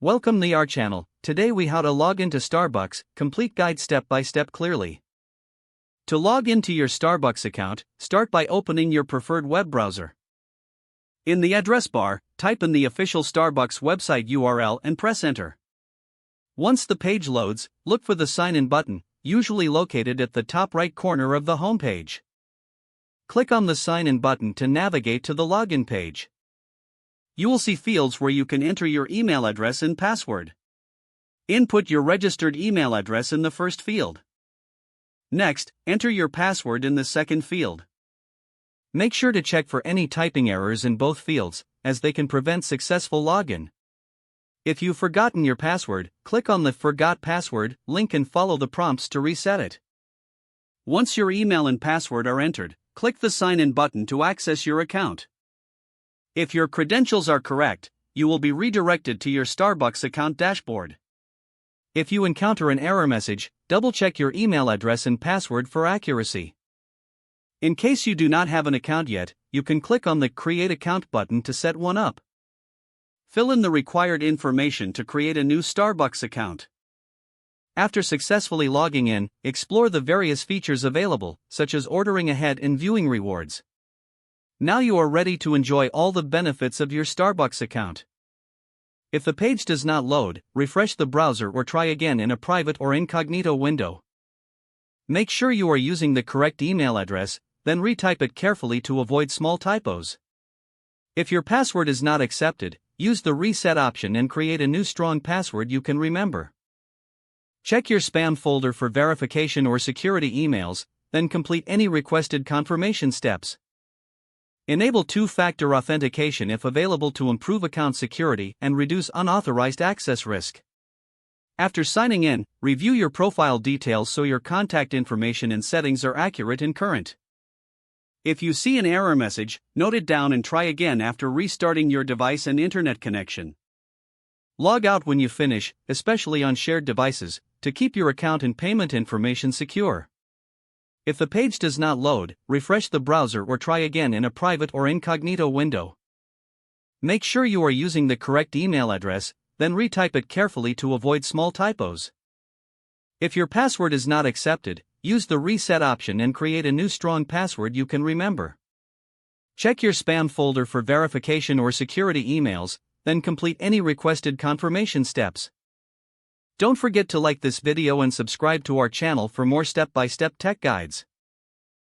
Welcome to our channel. Today we how to log into Starbucks, complete guide step by step clearly. To log into your Starbucks account, start by opening your preferred web browser. In the address bar, type in the official Starbucks website URL and press enter. Once the page loads, look for the sign in button, usually located at the top right corner of the home page. Click on the sign in button to navigate to the login page. You will see fields where you can enter your email address and password. Input your registered email address in the first field. Next, enter your password in the second field. Make sure to check for any typing errors in both fields, as they can prevent successful login. If you've forgotten your password, click on the Forgot Password link and follow the prompts to reset it. Once your email and password are entered, click the Sign In button to access your account. If your credentials are correct, you will be redirected to your Starbucks account dashboard. If you encounter an error message, double-check your email address and password for accuracy. In case you do not have an account yet, you can click on the Create Account button to set one up. Fill in the required information to create a new Starbucks account. After successfully logging in, explore the various features available, such as ordering ahead and viewing rewards. Now you are ready to enjoy all the benefits of your Starbucks account. If the page does not load, refresh the browser or try again in a private or incognito window. Make sure you are using the correct email address, then retype it carefully to avoid small typos. If your password is not accepted, use the reset option and create a new strong password you can remember. Check your spam folder for verification or security emails, then complete any requested confirmation steps. Enable two-factor authentication if available to improve account security and reduce unauthorized access risk. After signing in, review your profile details so your contact information and settings are accurate and current. If you see an error message, note it down and try again after restarting your device and internet connection. Log out when you finish, especially on shared devices, to keep your account and payment information secure. If the page does not load, refresh the browser or try again in a private or incognito window. Make sure you are using the correct email address, then retype it carefully to avoid small typos. If your password is not accepted, use the reset option and create a new strong password you can remember. Check your spam folder for verification or security emails, then complete any requested confirmation steps. Don't forget to like this video and subscribe to our channel for more step-by-step tech guides.